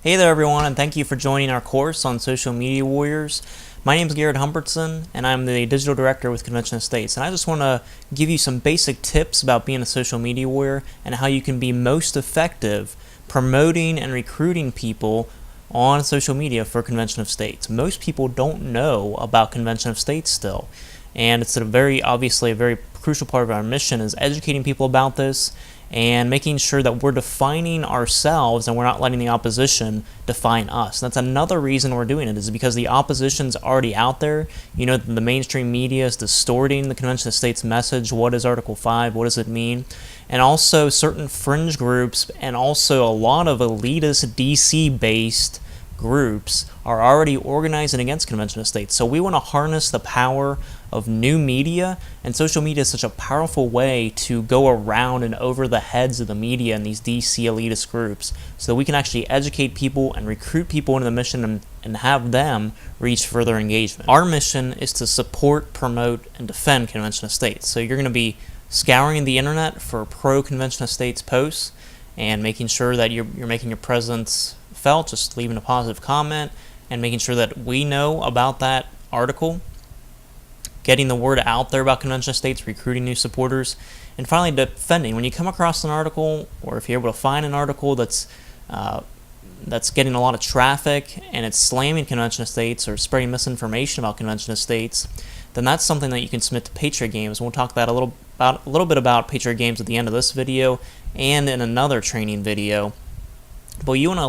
Hey there everyone, and thank you for joining our course on Social Media Warriors. My name is Garrett Humbertson, and I'm the Digital Director with Convention Estates. And I just want to give you some basic tips about being a social media warrior and how you can be most effective promoting and recruiting people on social media for Convention of States. Most people don't know about Convention of States still, and it's obviously a very crucial part of our mission is educating people about this and making sure that we're defining ourselves and we're not letting the opposition define us. That's another reason we're doing it, is because the opposition's already out there. You know, the mainstream media is distorting the Convention of States message. What is Article 5? What does it mean? And also certain fringe groups and also a lot of elitist DC-based groups are already organizing against Convention of States. So we want to harness the power of new media, and social media is such a powerful way to go around and over the heads of the media and these DC elitist groups so that we can actually educate people and recruit people into the mission and have them reach further engagement. Our mission is to support, promote, and defend Convention of States. So you're going to be scouring the internet for pro-Convention of States posts and making sure that you're making your presence felt, just leaving a positive comment and making sure that we know about that article, getting the word out there about Convention of States, recruiting new supporters, and finally defending. When you come across an article, or if you're able to find an article that's getting a lot of traffic and it's slamming Convention of States or spreading misinformation about Convention of States, then that's something that you can submit to Patriot Games. We'll talk that a little bit about Patriot Games at the end of this video and in another training video. But you want to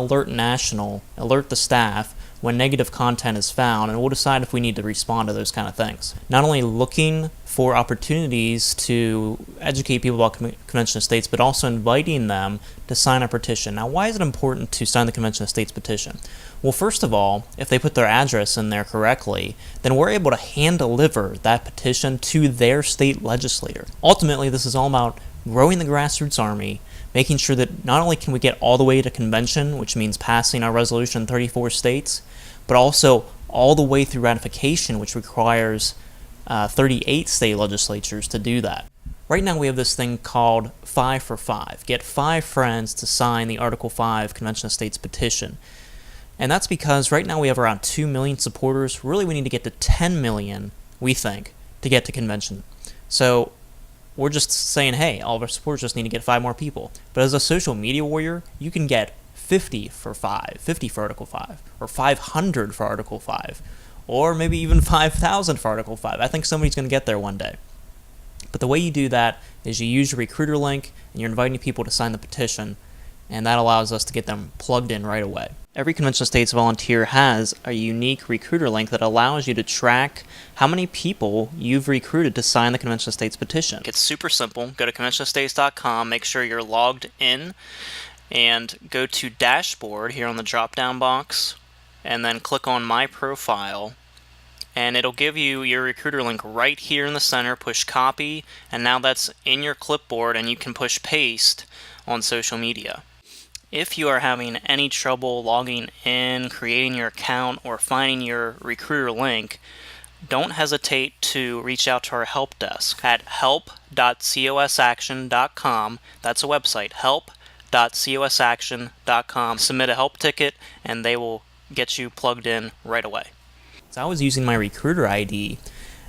alert the staff when negative content is found, and we'll decide if we need to respond to those kind of things. Not only looking for opportunities to educate people about Convention of States, but also inviting them to sign a petition. Now, why is it important to sign the Convention of States petition? Well, first of all, if they put their address in there correctly, then we're able to hand-deliver that petition to their state legislator. Ultimately, this is all about growing the grassroots army, making sure that not only can we get all the way to convention, which means passing our resolution in 34 states, but also all the way through ratification, which requires 38 state legislatures to do that. Right now we have this thing called 5 for 5. Get 5 friends to sign the Article 5 Convention of States petition. And that's because right now we have around 2 million supporters. Really, we need to get to 10 million, we think, to get to convention. So we're just saying, hey, all of our supporters just need to get 5 more people. But as a social media warrior, you can get 50 for Article 5, or 500 for Article 5, or maybe even 5,000 for Article 5. I think somebody's going to get there one day. But the way you do that is you use your recruiter link, and you're inviting people to sign the petition, and that allows us to get them plugged in right away. Every Convention of States volunteer has a unique recruiter link that allows you to track how many people you've recruited to sign the Convention of States petition. It's super simple. Go to conventionofstates.com, make sure you're logged in, and go to Dashboard here on the drop-down box, and then click on My Profile, and it'll give you your recruiter link right here in the center. Push copy, and now that's in your clipboard, and you can push paste on social media. If you are having any trouble logging in, creating your account, or finding your recruiter link, don't hesitate to reach out to our help desk at help.cosaction.com. That's a website, help.cosaction.com. Submit a help ticket, and they will get you plugged in right away. So I was using my recruiter ID,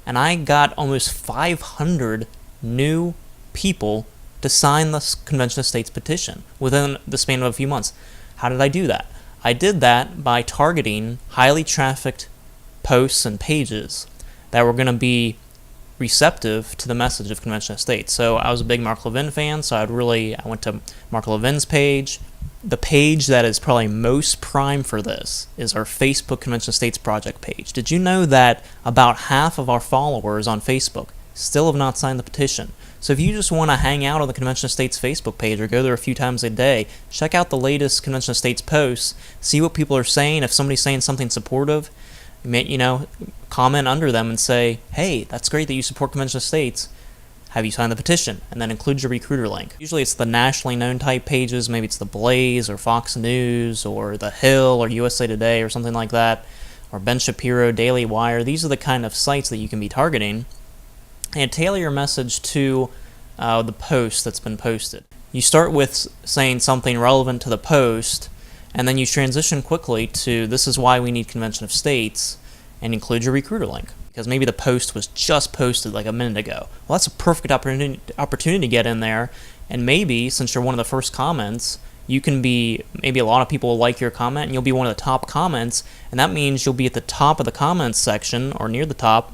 and I got almost 500 new people to sign the Convention of States petition within the span of a few months. How did I do that? I did that by targeting highly trafficked posts and pages that were going to be receptive to the message of Convention of States. So I was a big Mark Levin fan, so I went to Mark Levin's page. The page that is probably most prime for this is our Facebook Convention of States project page. Did you know that about half of our followers on Facebook still have not signed the petition? So if you just want to hang out on the Convention of States Facebook page or go there a few times a day, check out the latest Convention of States posts, see what people are saying. If somebody's saying something supportive, comment under them and say, hey, that's great that you support Convention of States. Have you signed the petition? And then include your recruiter link. Usually it's the nationally known type pages. Maybe it's the Blaze or Fox News or The Hill or USA Today or something like that, or Ben Shapiro, Daily Wire. These are the kind of sites that you can be targeting, and tailor your message to the post that's been posted. You start with saying something relevant to the post, And then you transition quickly to this is why we need Convention of States, and include your recruiter link. Because maybe the post was just posted like a minute ago. Well, that's a perfect opportunity to get in there, and maybe, since you're one of the first comments, you can be, maybe a lot of people will like your comment, and you'll be one of the top comments, and that means you'll be at the top of the comments section, or near the top,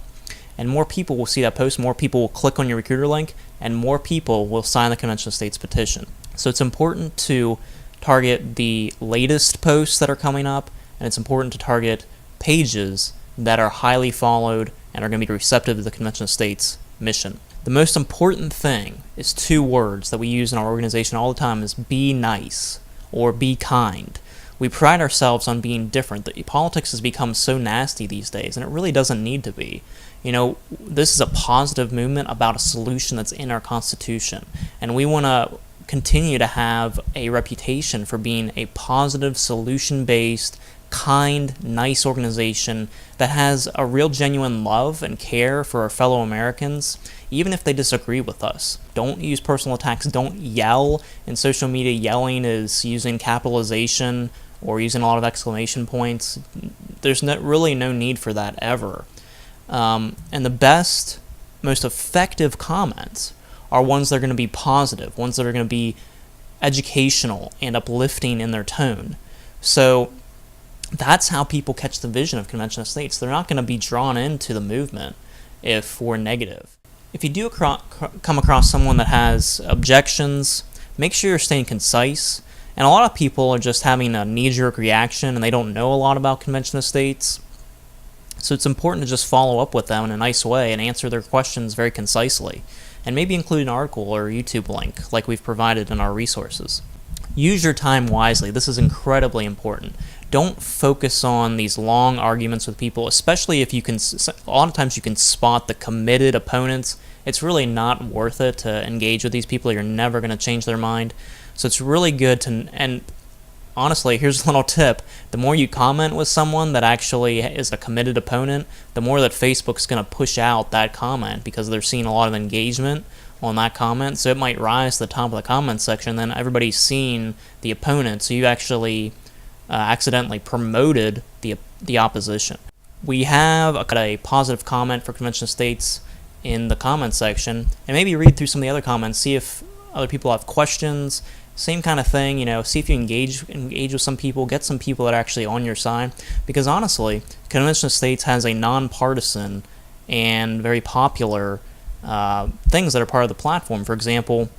and more people will see that post, more people will click on your recruiter link, and more people will sign the Convention of States petition. So it's important to target the latest posts that are coming up, and it's important to target pages that are highly followed and are going to be receptive to the Convention of States mission. The most important thing is two words that we use in our organization all the time is be nice or be kind. We pride ourselves on being different. Politics has become so nasty these days, and it really doesn't need to be. You know, this is a positive movement about a solution that's in our Constitution, and we want to continue to have a reputation for being a positive, solution-based, kind, nice organization that has a real genuine love and care for our fellow Americans, even if they disagree with us. Don't use personal attacks. Don't yell. In social media, yelling is using capitalization or using a lot of exclamation points. There's really no need for that ever. And the best, most effective comments are ones that are going to be positive, ones that are going to be educational and uplifting in their tone. So that's how people catch the vision of Convention of States. They're not going to be drawn into the movement if we're negative. If you do come across someone that has objections, make sure you're staying concise. And a lot of people are just having a knee-jerk reaction and they don't know a lot about Convention of States. So it's important to just follow up with them in a nice way and answer their questions very concisely. And maybe include an article or a YouTube link like we've provided in our resources. Use your time wisely. This is incredibly important. Don't focus on these long arguments with people, especially if you can, a lot of times you can spot the committed opponents. It's really not worth it to engage with these people. You're never going to change their mind. So it's really good to, and honestly, here's a little tip. The more you comment with someone that actually is a committed opponent, the more that Facebook's going to push out that comment because they're seeing a lot of engagement on that comment. So it might rise to the top of the comment section, then everybody's seeing the opponent, so you actually accidentally promoted the opposition. We have a positive comment for Convention of States in the comment section, and maybe read through some of the other comments, see if other people have questions. Same kind of thing, you know, see if you engage with some people, get some people that are actually on your side, because honestly, Convention of States has a nonpartisan and very popular things that are part of the platform. For example,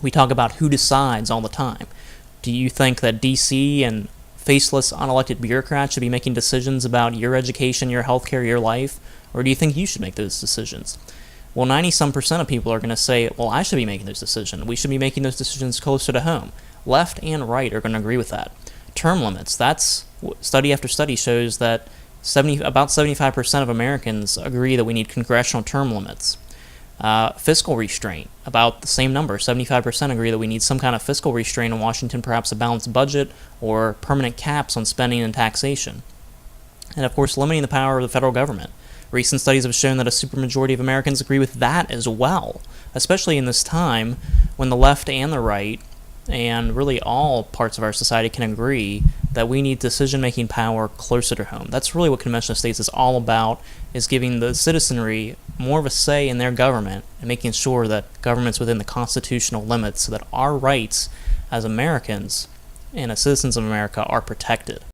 we talk about who decides all the time. Do you think that DC and faceless, unelected bureaucrats should be making decisions about your education, your healthcare, your life, or do you think you should make those decisions? Well, 90-some% of people are going to say, well, I should be making those decisions. We should be making those decisions closer to home. Left and right are going to agree with that. Term limits, that's, study after study shows that about 75% of Americans agree that we need congressional term limits. Fiscal restraint, about the same number, 75% agree that we need some kind of fiscal restraint in Washington, perhaps a balanced budget or permanent caps on spending and taxation. And of course, limiting the power of the federal government. Recent studies have shown that a supermajority of Americans agree with that as well, especially in this time when the left and the right, and really all parts of our society, can agree that we need decision-making power closer to home. That's really what Convention of States is all about, is giving the citizenry more of a say in their government and making sure that government's within the constitutional limits so that our rights as Americans and as citizens of America are protected.